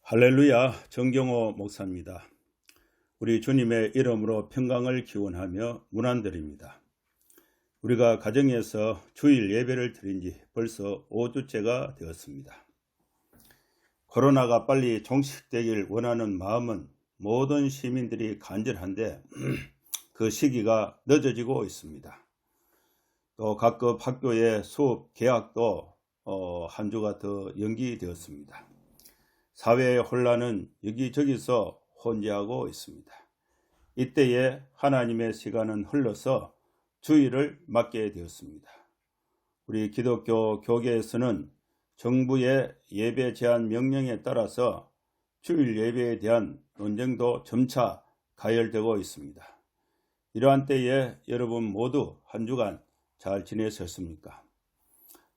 할렐루야, 정경호 목사입니다. 우리 주님의 이름으로 평강을 기원하며 문안드립니다. 우리가 가정에서 주일 예배를 드린 지 벌써 5주째가 되었습니다. 코로나가 빨리 종식되길 원하는 마음은 모든 시민들이 간절한데 그 시기가 늦어지고 있습니다. 또 각급 학교의 수업 개학도 한 주가 더 연기되었습니다. 사회의 혼란은 여기저기서 혼재하고 있습니다. 이때에 하나님의 시간은 흘러서 주일을 맞게 되었습니다. 우리 기독교 교계에서는 정부의 예배 제한 명령에 따라서 주일 예배에 대한 논쟁도 점차 가열되고 있습니다. 이러한 때에 여러분 모두 한 주간 잘 지내셨습니까?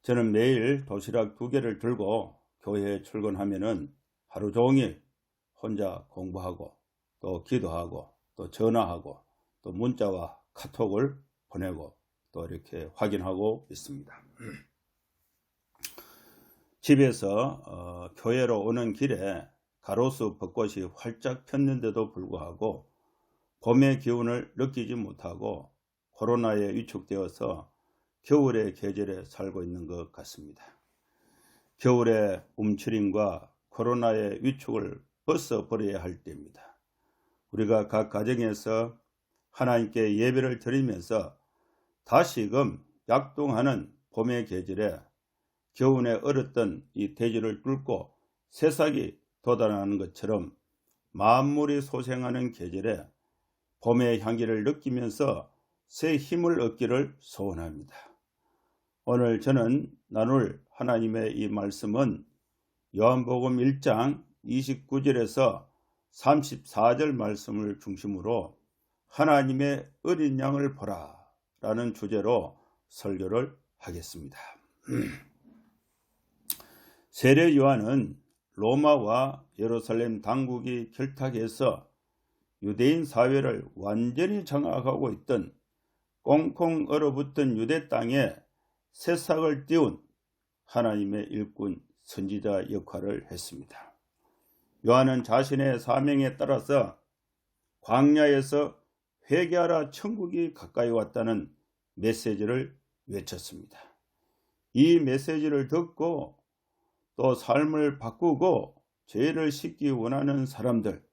저는 매일 도시락 2개를 들고 교회에 출근하면은 하루 종일 혼자 공부하고 또 기도하고 또 전화하고 또 문자와 카톡을 보내고 또 이렇게 확인하고 있습니다. 집에서 교회로 오는 길에 가로수 벚꽃이 활짝 폈는데도 불구하고 봄의 기운을 느끼지 못하고 코로나에 위축되어서 겨울의 계절에 살고 있는 것 같습니다. 겨울의 움츠림과 코로나의 위축을 벗어버려야 할 때입니다. 우리가 각 가정에서 하나님께 예배를 드리면서 다시금 약동하는 봄의 계절에 겨우내 얼었던 이 대지를 뚫고 새싹이 돋아나는 것처럼 만물이 소생하는 계절에 봄의 향기를 느끼면서 새 힘을 얻기를 소원합니다. 오늘 저는 나눌 하나님의 이 말씀은 요한복음 1장 29절에서 34절 말씀을 중심으로 하나님의 어린 양을 보라 라는 주제로 설교를 하겠습니다. 세례 요한은 로마와 예루살렘 당국이 결탁해서 유대인 사회를 완전히 장악하고 있던 꽁꽁 얼어붙은 유대 땅에 새싹을 띄운 하나님의 일꾼 선지자 역할을 했습니다. 요한은 자신의 사명에 따라서 광야에서 회개하라 천국이 가까이 왔다는 메시지를 외쳤습니다. 이 메시지를 듣고 또 삶을 바꾸고 죄를 씻기 원하는 사람들,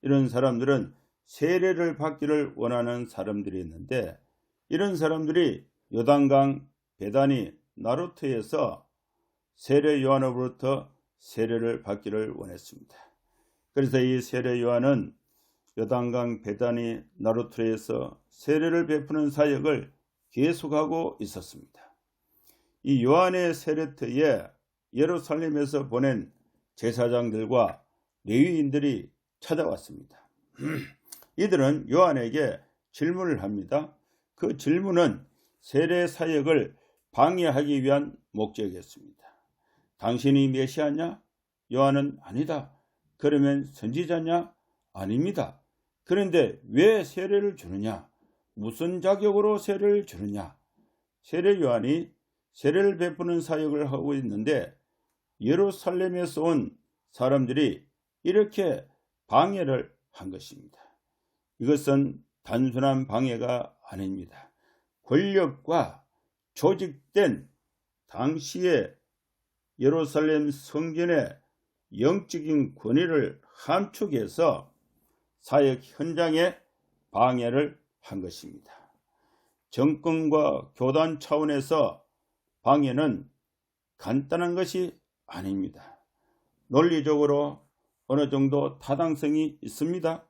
이런 사람들은 세례를 받기를 원하는 사람들이었는데 이런 사람들이 요단강 베다니 나루트에서 세례 요한으로부터 세례를 받기를 원했습니다. 그래서 이 세례 요한은 요단강 베다니 나루트에서 세례를 베푸는 사역을 계속하고 있었습니다. 이 요한의 세례터에 예루살렘에서 보낸 제사장들과 레위인들이 찾아왔습니다. 이들은 요한에게 질문을 합니다. 그 질문은 세례 사역을 방해하기 위한 목적이었습니다. 당신이 메시아냐? 요한은 아니다. 그러면 선지자냐? 아닙니다. 그런데 왜 세례를 주느냐? 무슨 자격으로 세례를 주느냐? 세례 요한이 세례를 베푸는 사역을 하고 있는데 예루살렘에서 온 사람들이 이렇게 방해를 한 것입니다. 이것은 단순한 방해가 아닙니다. 권력과 조직된 당시의 예루살렘 성전의 영적인 권위를 함축해서 사역 현장에 방해를 한 것입니다. 정권과 교단 차원에서 방해는 간단한 것이 아닙니다. 논리적으로 어느 정도 타당성이 있습니다.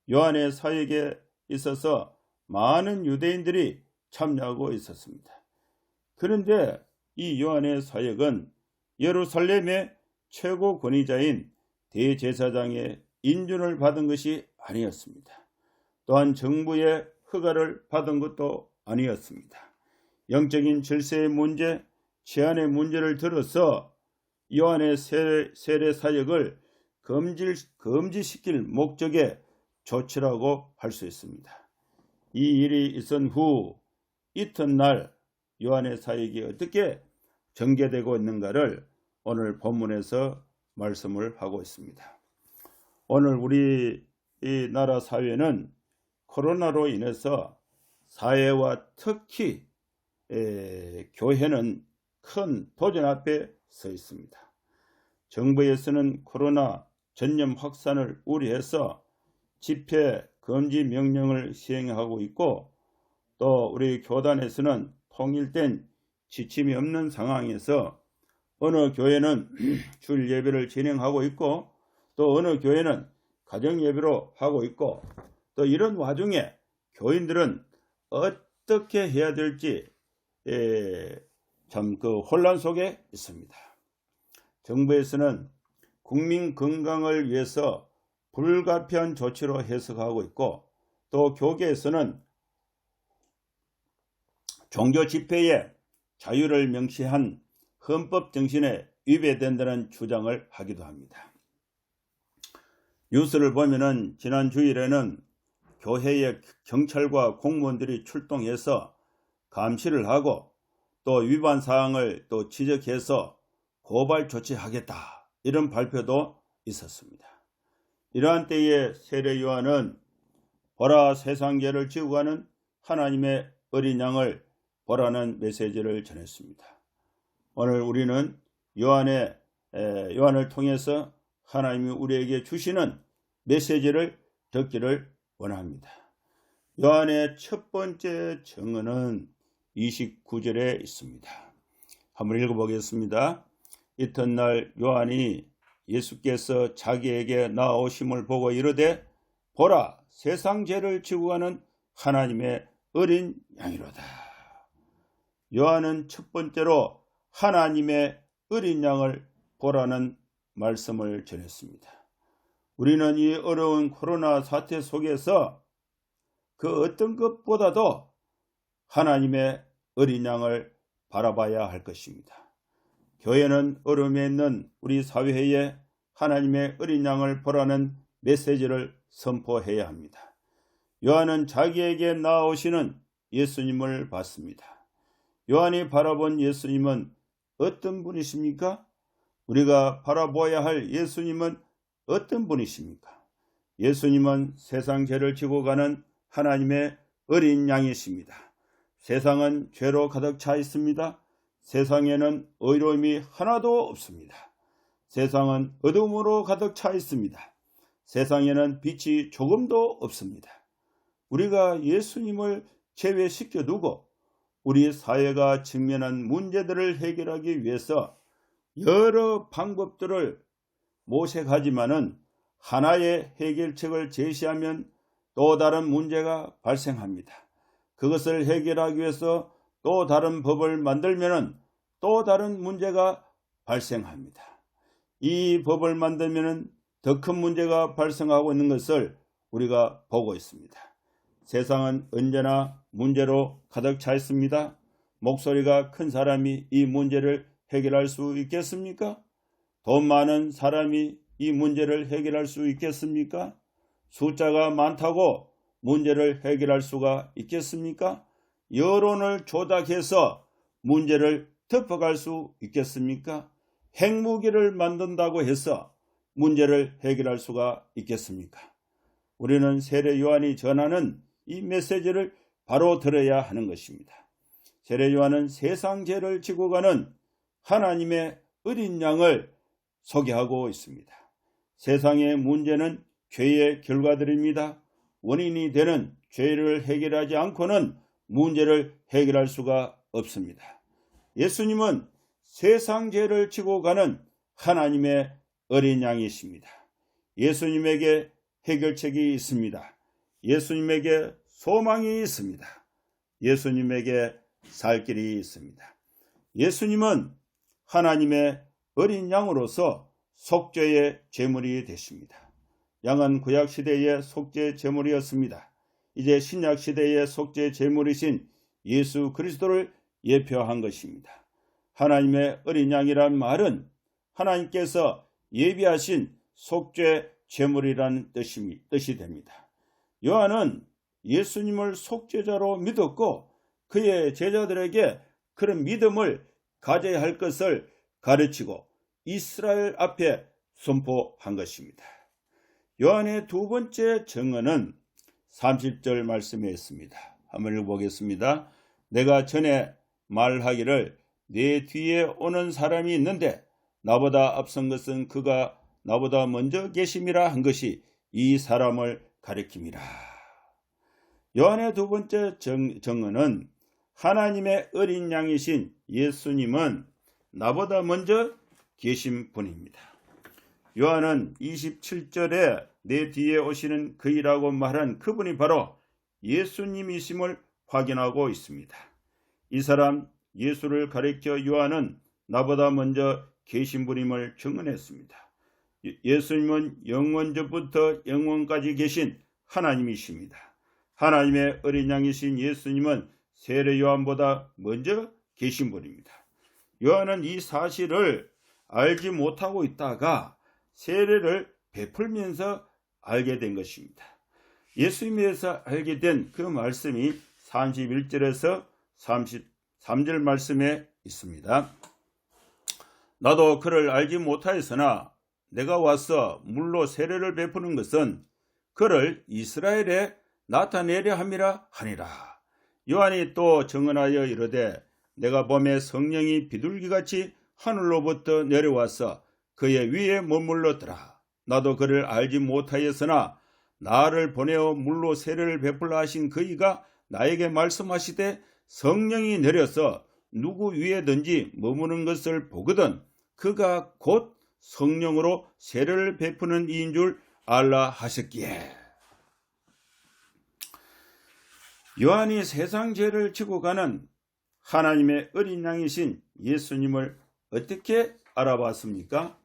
요한의 사역에 있어서 많은 유대인들이 참여하고 있었습니다. 그런데 이 요한의 사역은 예루살렘의 최고 권위자인 대제사장의 인준을 받은 것이 아니었습니다. 또한 정부의 허가를 받은 것도 아니었습니다. 영적인 질서의 문제, 치안의 문제를 들어서 요한의 세례 사역을 금지시킬 목적의 조치라고 할 수 있습니다. 이 일이 있은 후 이튿날 요한의 사역이 어떻게 전개되고 있는가를 오늘 본문에서 말씀을 하고 있습니다. 오늘 우리 이 나라 사회는 코로나로 인해서 사회와 특히 교회는 큰 도전 앞에 서 있습니다. 정부에서는 코로나 전염 확산을 우려해서 집회 금지 명령을 시행하고 있고, 또 우리 교단에서는 통일된 지침이 없는 상황에서 어느 교회는 주일 예배를 진행하고 있고, 또 어느 교회는 가정 예배로 하고 있고, 또 이런 와중에 교인들은 어떻게 해야 될지 참 혼란 속에 있습니다. 정부에서는 국민 건강을 위해서 불가피한 조치로 해석하고 있고, 또 교계에서는 종교 집회의 자유를 명시한 헌법 정신에 위배된다는 주장을 하기도 합니다. 뉴스를 보면은 지난 주일에는 교회의 경찰과 공무원들이 출동해서 감시를 하고, 또 위반 사항을 또 지적해서 고발 조치하겠다, 이런 발표도 있었습니다. 이러한 때에 세례 요한은 보라, 세상 죄를 지고 가는 하나님의 어린 양을 보라는 메시지를 전했습니다. 오늘 우리는 요한을 통해서 하나님이 우리에게 주시는 메시지를 듣기를 원합니다. 요한의 첫 번째 증언은 29절에 있습니다. 한번 읽어보겠습니다. 이튿날 요한이 예수께서 자기에게 나오심을 보고 이르되, 보라, 세상 죄를 지고 가는 하나님의 어린 양이로다. 요한은 첫 번째로 하나님의 어린 양을 보라는 말씀을 전했습니다. 우리는 이 어려운 코로나 사태 속에서 그 어떤 것보다도 하나님의 어린 양을 바라봐야 할 것입니다. 교회는 어려움에 있는 우리 사회에 하나님의 어린 양을 보라는 메시지를 선포해야 합니다. 요한은 자기에게 나오시는 예수님을 봤습니다. 요한이 바라본 예수님은 어떤 분이십니까? 우리가 바라보아야 할 예수님은 어떤 분이십니까? 예수님은 세상 죄를 지고 가는 하나님의 어린 양이십니다. 세상은 죄로 가득 차 있습니다. 세상에는 의로움이 하나도 없습니다. 세상은 어둠으로 가득 차 있습니다. 세상에는 빛이 조금도 없습니다. 우리가 예수님을 제외시켜 두고 우리 사회가 직면한 문제들을 해결하기 위해서 여러 방법들을 모색하지만은 하나의 해결책을 제시하면 또 다른 문제가 발생합니다. 그것을 해결하기 위해서 또 다른 법을 만들면은 또 다른 문제가 발생합니다. 이 법을 만들면은 더 큰 문제가 발생하고 있는 것을 우리가 보고 있습니다. 세상은 언제나 문제로 가득 차 있습니다. 목소리가 큰 사람이 이 문제를 해결할 수 있겠습니까? 돈 많은 사람이 이 문제를 해결할 수 있겠습니까? 숫자가 많다고 문제를 해결할 수가 있겠습니까? 여론을 조작해서 문제를 덮어갈 수 있겠습니까? 핵무기를 만든다고 해서 문제를 해결할 수가 있겠습니까? 우리는 세례 요한이 전하는 이 메시지를 바로 들어야 하는 것입니다. 세례 요한은 세상 죄를 지고 가는 하나님의 어린 양을 소개하고 있습니다. 세상의 문제는 죄의 결과들입니다. 원인이 되는 죄를 해결하지 않고는 문제를 해결할 수가 없습니다. 예수님은 세상 죄를 지고 가는 하나님의 어린 양이십니다. 예수님에게 해결책이 있습니다. 예수님에게 소망이 있습니다. 예수님에게 살 길이 있습니다. 예수님은 하나님의 어린 양으로서 속죄의 제물이 되십니다. 양은 구약 시대의 속죄 제물이었습니다. 이제 신약 시대의 속죄 제물이신 예수 그리스도를 예표한 것입니다. 하나님의 어린 양이란 말은 하나님께서 예비하신 속죄 제물이라는 뜻이 됩니다. 요한은 예수님을 속죄자로 믿었고 그의 제자들에게 그런 믿음을 가져야 할 것을 가르치고 이스라엘 앞에 선포한 것입니다. 요한의 두 번째 증언은 30절 말씀에 있습니다. 한번 읽어보겠습니다. 내가 전에 말하기를 내 뒤에 오는 사람이 있는데 나보다 앞선 것은 그가 나보다 먼저 계심이라 한 것이 이 사람을 가리킴이라. 요한의 두 번째 증언은 하나님의 어린 양이신 예수님은 나보다 먼저 계신 분입니다. 요한은 27절에 내 뒤에 오시는 그이라고 말한 그분이 바로 예수님이심을 확인하고 있습니다. 이 사람 예수를 가리켜 요한은 나보다 먼저 계신 분임을 증언했습니다. 예수님은 영원전부터 영원까지 계신 하나님이십니다. 하나님의 어린 양이신 예수님은 세례 요한보다 먼저 계신 분입니다. 요한은 이 사실을 알지 못하고 있다가 세례를 베풀면서 알게 된 것입니다. 예수님에 대해서 알게 된 그 말씀이 31절에서 33절 말씀에 있습니다. 나도 그를 알지 못하였으나 내가 와서 물로 세례를 베푸는 것은 그를 이스라엘에 나타내려 함이라 하니라. 요한이 또 증언하여 이르되 내가 봄에 성령이 비둘기같이 하늘로부터 내려와서 그의 위에 머물렀더라. 나도 그를 알지 못하였으나 나를 보내어 물로 세례를 베풀라 하신 그이가 나에게 말씀하시되 성령이 내려서 누구 위에든지 머무는 것을 보거든 그가 곧 성령으로 세례를 베푸는 이인 줄 알라 하셨기에. 요한이 세상 죄를 지고 가는 하나님의 어린 양이신 예수님을 어떻게 알아봤습니까?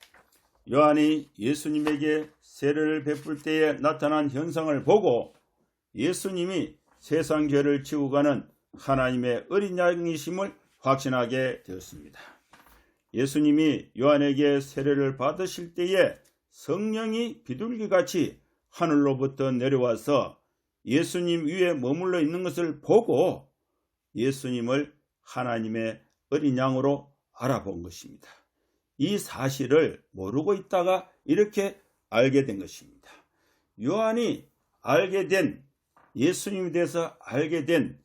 요한이 예수님에게 세례를 베풀 때에 나타난 현상을 보고 예수님이 세상 죄를 지고 가는 하나님의 어린 양이심을 확신하게 되었습니다. 예수님이 요한에게 세례를 받으실 때에 성령이 비둘기같이 하늘로부터 내려와서 예수님 위에 머물러 있는 것을 보고 예수님을 하나님의 어린 양으로 알아본 것입니다. 이 사실을 모르고 있다가 이렇게 알게 된 것입니다. 요한이 알게 된 예수님에 대해서 알게 된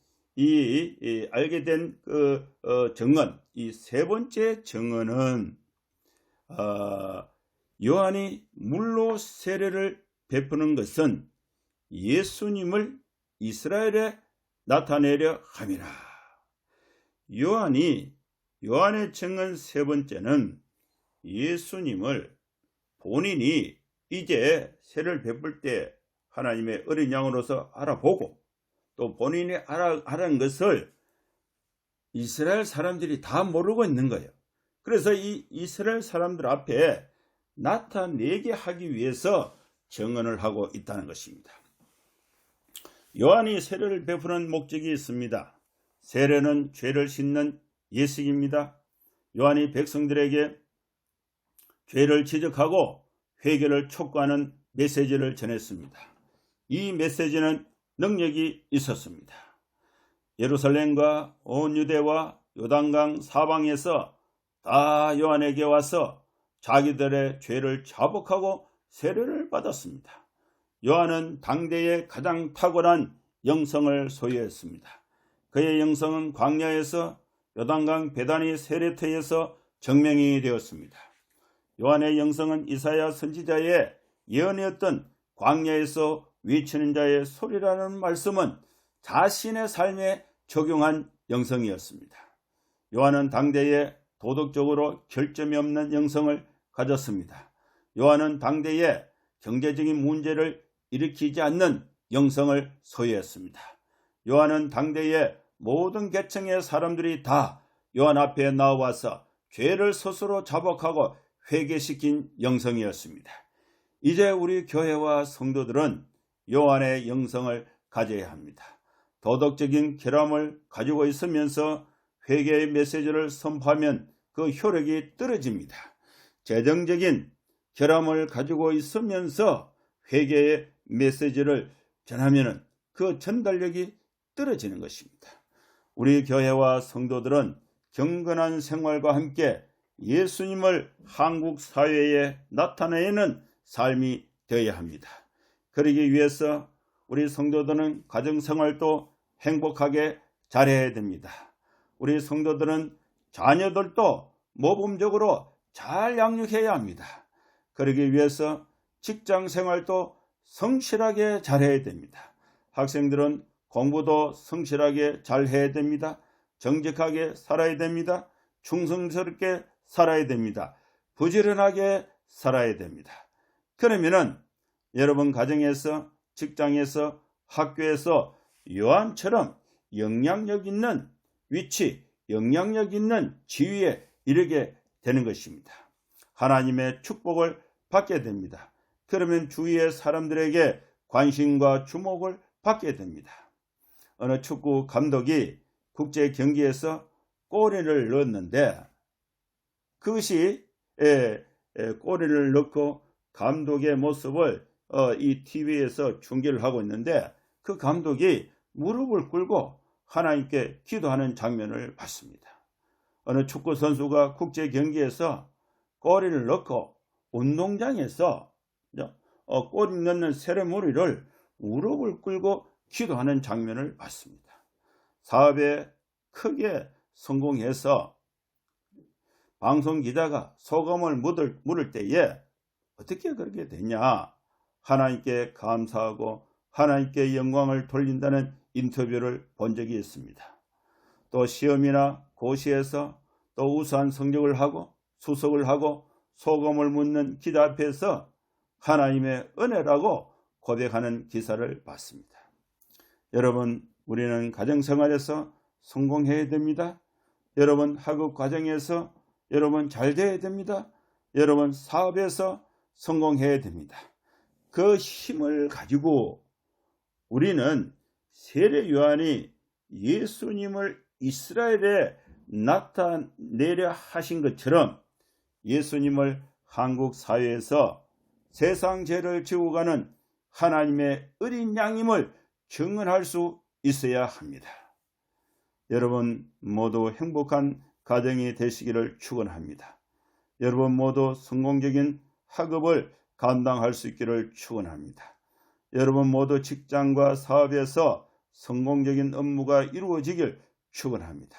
증언, 이 세 번째 증언은 요한이 물로 세례를 베푸는 것은 예수님을 이스라엘에 나타내려 함이라. 요한의 증언 세 번째는 예수님을 본인이 이제 세례를 베풀 때 하나님의 어린 양으로서 알아보고 또 본인이 알은 것을 이스라엘 사람들이 다 모르고 있는 거예요. 그래서 이 이스라엘 사람들 앞에 나타내게 하기 위해서 증언을 하고 있다는 것입니다. 요한이 세례를 베푸는 목적이 있습니다. 세례는 죄를 씻는 예식입니다. 요한이 백성들에게 죄를 지적하고 회개를 촉구하는 메시지를 전했습니다. 이 메시지는 능력이 있었습니다. 예루살렘과 온 유대와 요단강 사방에서 다 요한에게 와서 자기들의 죄를 자복하고 세례를 받았습니다. 요한은 당대의 가장 탁월한 영성을 소유했습니다. 그의 영성은 광야에서 요단강 베다니 세례터에서 증명이 되었습니다. 요한의 영성은 이사야 선지자의 예언이었던 광야에서 외치는 자의 소리라는 말씀은 자신의 삶에 적용한 영성이었습니다. 요한은 당대에 도덕적으로 결점이 없는 영성을 가졌습니다. 요한은 당대에 경제적인 문제를 일으키지 않는 영성을 소유했습니다. 요한은 당대의 모든 계층의 사람들이 다 요한 앞에 나와서 죄를 스스로 자복하고 회개시킨 영성이었습니다. 이제 우리 교회와 성도들은 요한의 영성을 가져야 합니다. 도덕적인 결함을 가지고 있으면서 회개의 메시지를 선포하면 그 효력이 떨어집니다. 재정적인 결함을 가지고 있으면서 회개의 메시지를 전하면 그 전달력이 떨어지는 것입니다. 우리 교회와 성도들은 경건한 생활과 함께 예수님을 한국 사회에 나타내는 삶이 되어야 합니다. 그러기 위해서 우리 성도들은 가정생활도 행복하게 잘해야 됩니다. 우리 성도들은 자녀들도 모범적으로 잘 양육해야 합니다. 그러기 위해서 직장생활도 성실하게 잘해야 됩니다. 학생들은 공부도 성실하게 잘해야 됩니다. 정직하게 살아야 됩니다. 충성스럽게 살아야 됩니다. 부지런하게 살아야 됩니다. 그러면은 여러분 가정에서, 직장에서, 학교에서 요한처럼 영향력 있는 위치, 영향력 있는 지위에 이르게 되는 것입니다. 하나님의 축복을 받게 됩니다. 그러면 주위의 사람들에게 관심과 주목을 받게 됩니다. 어느 축구 감독이 국제 경기에서 골을 넣었는데 그것이 골을 넣고 감독의 모습을 이 TV에서 중계를 하고 있는데 그 감독이 무릎을 꿇고 하나님께 기도하는 장면을 봤습니다. 어느 축구 선수가 국제 경기에서 골을 넣고 운동장에서 골 넣는 세레모니를 무릎을 꿇고 기도하는 장면을 봤습니다. 사업에 크게 성공해서 방송 기자가 소금을 물을 때에 어떻게 그렇게 되냐? 하나님께 감사하고 하나님께 영광을 돌린다는 인터뷰를 본 적이 있습니다. 또 시험이나 고시에서 또 우수한 성적을 하고 수석을 하고 소금을 묻는 기자 앞에서 하나님의 은혜라고 고백하는 기사를 봤습니다. 여러분, 우리는 가정생활에서 성공해야 됩니다. 여러분, 학업 과정에서 여러분 잘 돼야 됩니다. 여러분, 사업에서 성공해야 됩니다. 그 힘을 가지고 우리는 세례 요한이 예수님을 이스라엘에 나타내려 하신 것처럼 예수님을 한국 사회에서 세상 죄를 지고 가는 하나님의 어린 양임을 증언할 수 있어야 합니다. 여러분 모두 행복한 가정이 되시기를 축원합니다. 여러분 모두 성공적인 학업을 감당할 수 있기를 축원합니다. 여러분 모두 직장과 사업에서 성공적인 업무가 이루어지길 축원합니다.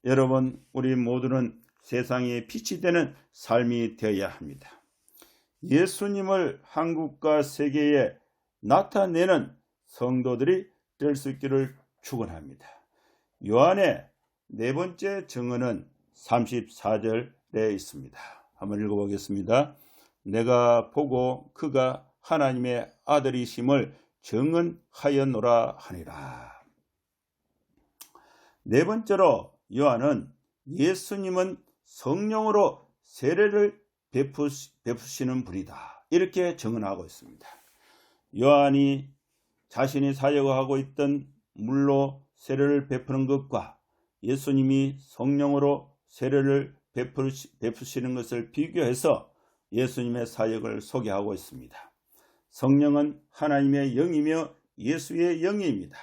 여러분, 우리 모두는 세상에 빛이 되는 삶이 되어야 합니다. 예수님을 한국과 세계에 나타내는 성도들이 될 수 있기를 축원합니다. 요한의 네 번째 증언은 34절에 있습니다. 한번 읽어보겠습니다. 내가 보고 그가 하나님의 아들이심을 증언하였노라 하니라. 네 번째로 요한은 예수님은 성령으로 세례를 베푸시는 분이다, 이렇게 증언하고 있습니다. 요한이 자신이 사역하고 있던 물로 세례를 베푸는 것과 예수님이 성령으로 세례를 베푸시는 것을 비교해서 예수님의 사역을 소개하고 있습니다. 성령은 하나님의 영이며 예수의 영입니다.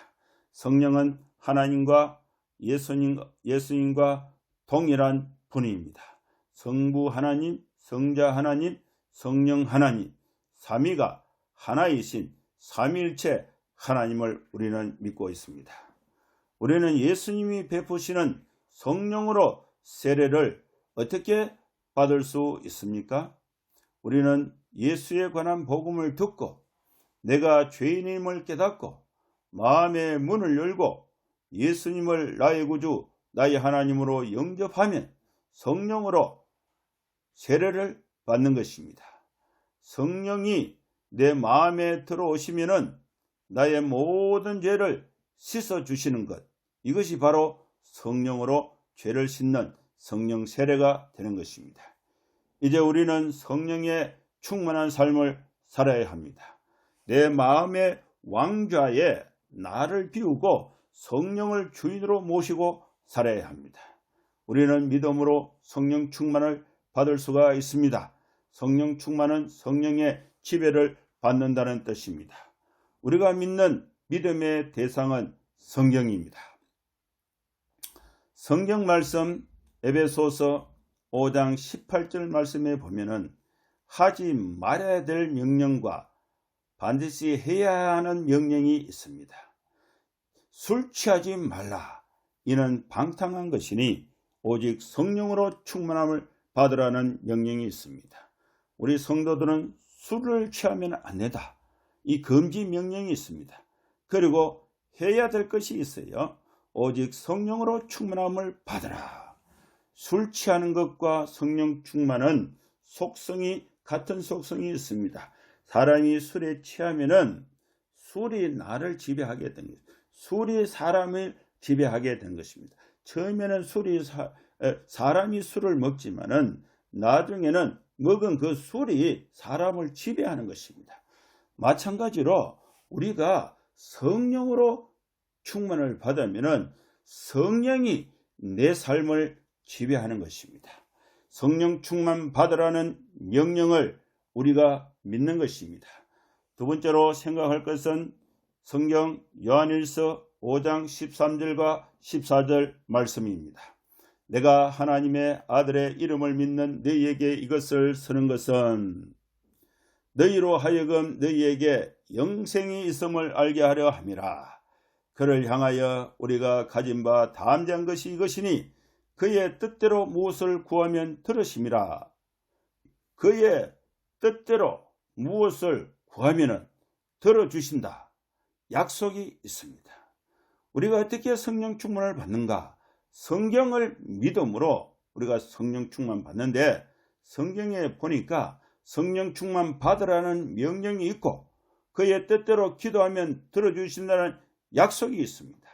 성령은 하나님과 예수님과 동일한 분입니다. 성부 하나님, 성자 하나님, 성령 하나님, 삼위가 하나이신 삼위일체 하나님을 우리는 믿고 있습니다. 우리는 예수님이 베푸시는 성령으로 세례를 어떻게 받을 수 있습니까? 우리는 예수에 관한 복음을 듣고 내가 죄인임을 깨닫고 마음의 문을 열고 예수님을 나의 구주, 나의 하나님으로 영접하면 성령으로 세례를 받는 것입니다. 성령이 내 마음에 들어오시면은 나의 모든 죄를 씻어주시는 것, 이것이 바로 성령으로 죄를 씻는 성령 세례가 되는 것입니다. 이제 우리는 성령에 충만한 삶을 살아야 합니다. 내 마음의 왕좌에 나를 비우고 성령을 주인으로 모시고 살아야 합니다. 우리는 믿음으로 성령 충만을 받을 수가 있습니다. 성령 충만은 성령의 지배를 받는다는 뜻입니다. 우리가 믿는 믿음의 대상은 성경입니다. 성경 말씀 에베소서 5장 18절 말씀에 보면은 하지 말아야 될 명령과 반드시 해야 하는 명령이 있습니다. 술 취하지 말라. 이는 방탕한 것이니 오직 성령으로 충만함을 받으라는 명령이 있습니다. 우리 성도들은 술을 취하면 안 된다. 이 금지 명령이 있습니다. 그리고 해야 될 것이 있어요. 오직 성령으로 충만함을 받으라. 술 취하는 것과 성령 충만은 속성이 같은 속성이 있습니다. 사람이 술에 취하면은 술이 나를 지배하게 된 것입니다. 술이 사람을 지배하게 된 것입니다. 처음에는 사람이 술을 먹지만은 나중에는 먹은 그 술이 사람을 지배하는 것입니다. 마찬가지로 우리가 성령으로 충만을 받으면은 성령이 내 삶을 지배하는 것입니다. 성령 충만 받으라는 명령을 우리가 믿는 것입니다. 두 번째로 생각할 것은 성경 요한일서 5장 13절과 14절 말씀입니다. 내가 하나님의 아들의 이름을 믿는 너희에게 이것을 쓰는 것은 너희로 하여금 너희에게 영생이 있음을 알게 하려 함이라. 그를 향하여 우리가 가진 바 담대한 것이 이것이니 그의 뜻대로 무엇을 구하면 들으심이라. 그의 뜻대로 무엇을 구하면 들어주신다. 약속이 있습니다. 우리가 어떻게 성령 충만을 받는가? 성경을 믿음으로 우리가 성령 충만 받는데 성경에 보니까 성령 충만 받으라는 명령이 있고 그의 뜻대로 기도하면 들어주신다는 약속이 있습니다.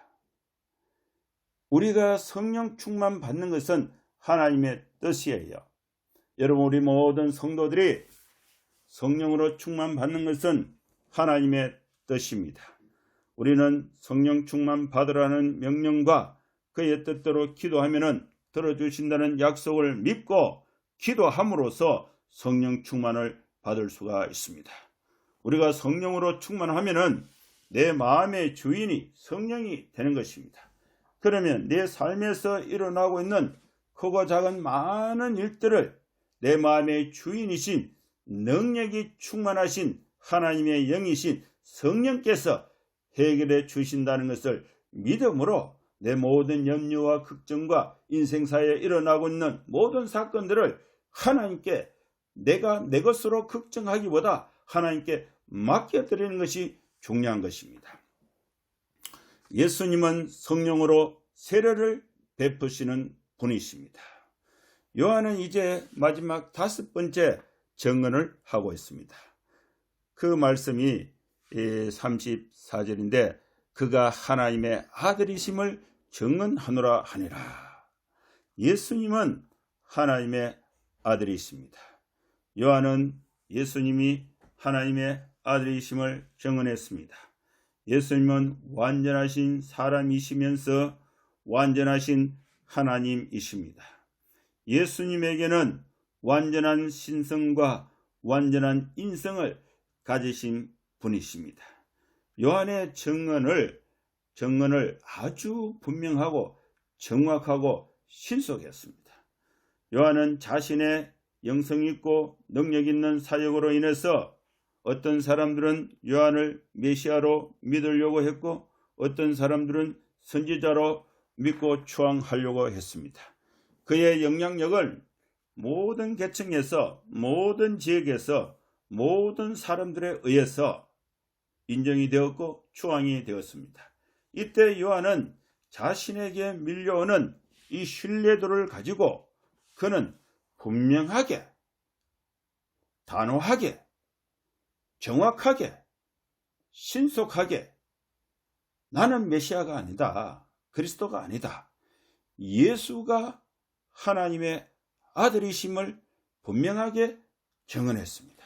우리가 성령 충만 받는 것은 하나님의 뜻이에요. 여러분, 우리 모든 성도들이 성령으로 충만 받는 것은 하나님의 뜻입니다. 우리는 성령 충만 받으라는 명령과 그의 뜻대로 기도하면 들어주신다는 약속을 믿고 기도함으로써 성령 충만을 받을 수가 있습니다. 우리가 성령으로 충만하면 내 마음의 주인이 성령이 되는 것입니다. 그러면 내 삶에서 일어나고 있는 크고 작은 많은 일들을 내 마음의 주인이신 능력이 충만하신 하나님의 영이신 성령께서 해결해 주신다는 것을 믿음으로 내 모든 염려와 걱정과 인생사에 일어나고 있는 모든 사건들을 하나님께 내가 내 것으로 걱정하기보다 하나님께 맡겨드리는 것이 중요한 것입니다. 예수님은 성령으로 세례를 베푸시는 분이십니다. 요한은 이제 마지막 5번째 증언을 하고 있습니다. 그 말씀이 34절인데 그가 하나님의 아들이심을 증언하노라 하니라. 예수님은 하나님의 아들이십니다. 요한은 예수님이 하나님의 아들이심을 증언했습니다. 예수님은 완전하신 사람이시면서 완전하신 하나님이십니다. 예수님에게는 완전한 신성과 완전한 인성을 가지신 분이십니다. 요한의 증언을 아주 분명하고 정확하고 신속했습니다. 요한은 자신의 영성 있고 능력 있는 사역으로 인해서 어떤 사람들은 요한을 메시아로 믿으려고 했고 어떤 사람들은 선지자로 믿고 추앙하려고 했습니다. 그의 영향력을 모든 계층에서 모든 지역에서 모든 사람들에 의해서 인정이 되었고 추앙이 되었습니다. 이때 요한은 자신에게 밀려오는 이 신뢰도를 가지고 그는 분명하게 단호하게 정확하게 신속하게 나는 메시아가 아니다. 그리스도가 아니다. 예수가 하나님의 아들이심을 분명하게 증언했습니다.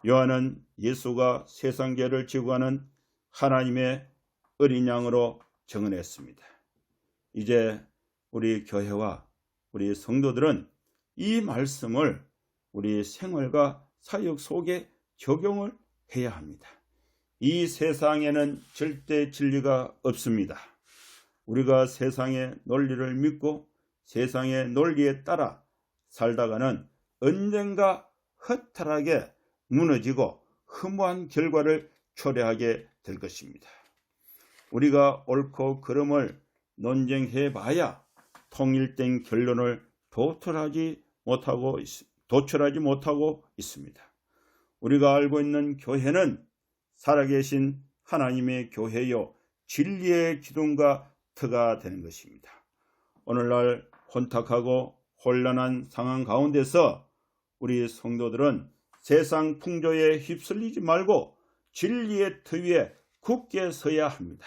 요한은 예수가 세상 죄를 지고 가는 하나님의 어린 양으로 증언했습니다. 이제 우리 교회와 우리 성도들은 이 말씀을 우리 생활과 사역 속에 적용을 해야 합니다. 이 세상에는 절대 진리가 없습니다. 우리가 세상의 논리를 믿고 세상의 논리에 따라 살다가는 언젠가 허탈하게 무너지고 허무한 결과를 초래하게 될 것입니다. 우리가 옳고 그름을 논쟁해 봐야 통일된 결론을 도출하지 못하고 있습니다. 우리가 알고 있는 교회는 살아계신 하나님의 교회요 진리의 기둥과 터가 되는 것입니다. 오늘날 혼탁하고 혼란한 상황 가운데서 우리 성도들은 세상 풍조에 휩쓸리지 말고 진리의 터 위에 굳게 서야 합니다.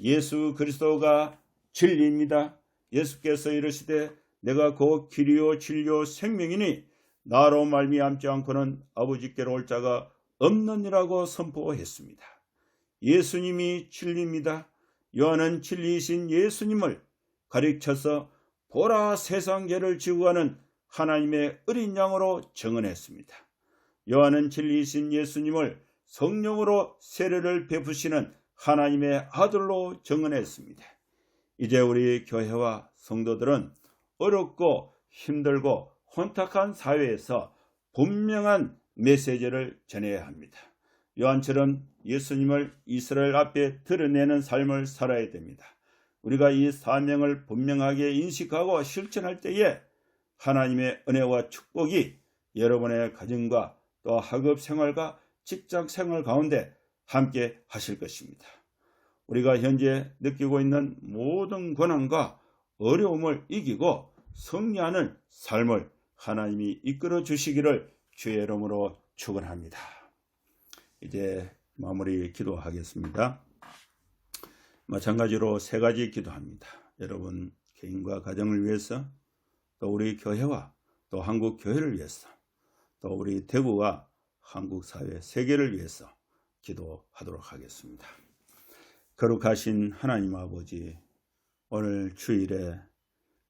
예수 그리스도가 진리입니다. 예수께서 이르시되 내가 곧 길이요 진리요 생명이니 나로 말미암지 않고는 아버지께로 올 자가 없느니라고 선포했습니다. 예수님이 진리입니다. 요한은 진리이신 예수님을 가르쳐서 보라 세상 죄를 지고 가는 하나님의 어린 양으로 증언했습니다. 요한은 진리이신 예수님을 성령으로 세례를 베푸시는 하나님의 아들로 증언했습니다. 이제 우리 교회와 성도들은 어렵고 힘들고 혼탁한 사회에서 분명한 메시지를 전해야 합니다. 요한처럼 예수님을 이스라엘 앞에 드러내는 삶을 살아야 됩니다. 우리가 이 사명을 분명하게 인식하고 실천할 때에 하나님의 은혜와 축복이 여러분의 가정과 또 학업 생활과 직장 생활 가운데 함께 하실 것입니다. 우리가 현재 느끼고 있는 모든 고난과 어려움을 이기고 승리하는 삶을 하나님이 이끌어 주시기를 주의 이름으로 축원합니다. 이제 마무리 기도하겠습니다. 마찬가지로 세 가지 기도합니다. 여러분 개인과 가정을 위해서, 또 우리 교회와 또 한국 교회를 위해서, 또 우리 대구와 한국 사회 세계를 위해서 기도하도록 하겠습니다. 거룩하신 하나님 아버지, 오늘 주일에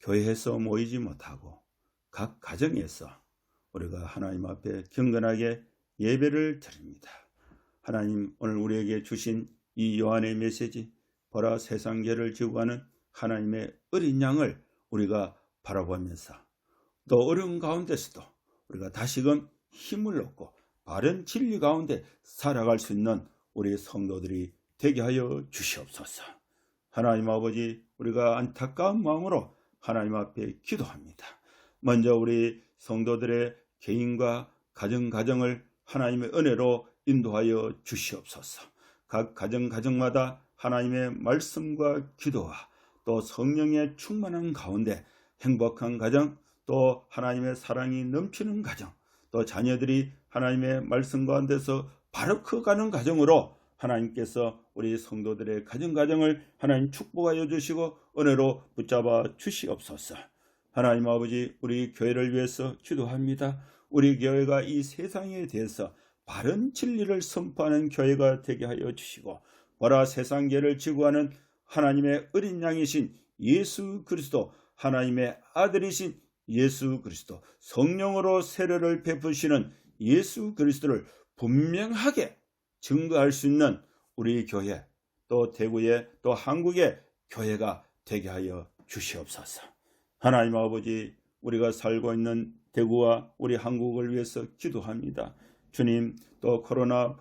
교회에서 모이지 못하고 각 가정에서 우리가 하나님 앞에 경건하게 예배를 드립니다. 하나님, 오늘 우리에게 주신 이 요한의 메시지, 보라 세상 죄를 지고 가는 하나님의 어린 양을 우리가 바라보면서 또 어려운 가운데서도 우리가 다시금 힘을 얻고 바른 진리 가운데 살아갈 수 있는 우리 성도들이 되게 하여 주시옵소서. 하나님 아버지, 우리가 안타까운 마음으로 하나님 앞에 기도합니다. 먼저 우리 성도들의 개인과 가정을 하나님의 은혜로 인도하여 주시옵소서. 각 가정마다 하나님의 말씀과 기도와 또 성령의 충만한 가운데 행복한 가정, 또 하나님의 사랑이 넘치는 가정, 또 자녀들이 하나님의 말씀 가운데서 바로 커가는 가정으로 하나님께서 우리 성도들의 가정을 하나님 축복하여 주시고 은혜로 붙잡아 주시옵소서. 하나님 아버지, 우리 교회를 위해서 기도합니다. 우리 교회가 이 세상에 대해서 바른 진리를 선포하는 교회가 되게 하여 주시고, 보라 세상 죄를 지고 가는 하나님의 어린 양이신 예수 그리스도, 하나님의 아들이신 예수 그리스도, 성령으로 세례를 베푸시는 예수 그리스도를 분명하게 증거할 수 있는 우리 교회, 또 대구의 또 한국의 교회가 되게 하여 주시옵소서. 하나님 아버지, 우리가 살고 있는 대구와 우리 한국을 위해서 기도합니다. 주님, 또 코로나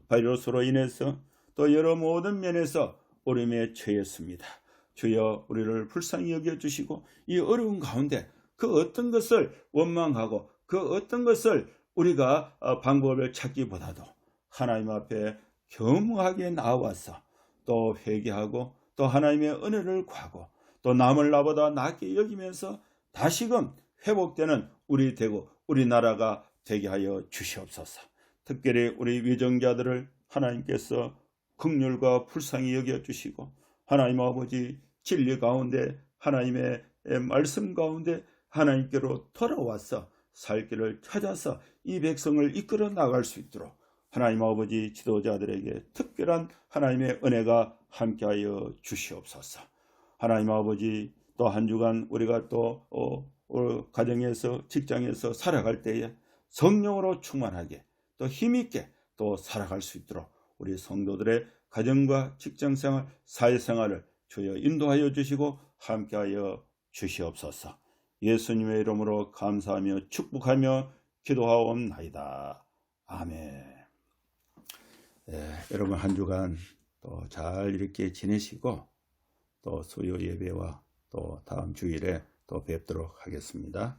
바이러스로 인해서 또 여러 모든 면에서 어려움에 처했습니다. 주여, 우리를 불쌍히 여겨주시고 이 어려운 가운데 그 어떤 것을 원망하고 그 어떤 것을 우리가 방법을 찾기보다도 하나님 앞에 겸허하게 나와서 또 회개하고 또 하나님의 은혜를 구하고 또 남을 나보다 낫게 여기면서 다시금 회복되는 우리 대구, 우리나라가 되게 하여 주시옵소서. 특별히 우리 위정자들을 하나님께서 긍휼과 불쌍히 여겨주시고 하나님 아버지, 진리 가운데 하나님의 말씀 가운데 하나님께로 돌아와서 살 길을 찾아서 이 백성을 이끌어 나갈 수 있도록 하나님 아버지, 지도자들에게 특별한 하나님의 은혜가 함께하여 주시옵소서. 하나님 아버지, 또 한 주간 우리가 또 가정에서 직장에서 살아갈 때에 성령으로 충만하게 또 힘있게 또 살아갈 수 있도록 우리 성도들의 가정과 직장생활, 사회생활을 주여 인도하여 주시고 함께하여 주시옵소서. 예수님의 이름으로 감사하며 축복하며 기도하옵나이다. 아멘. 여러분 한 주간 또 잘 이렇게 지내시고 또 수요 예배와 또 다음 주일에 또 뵙도록 하겠습니다.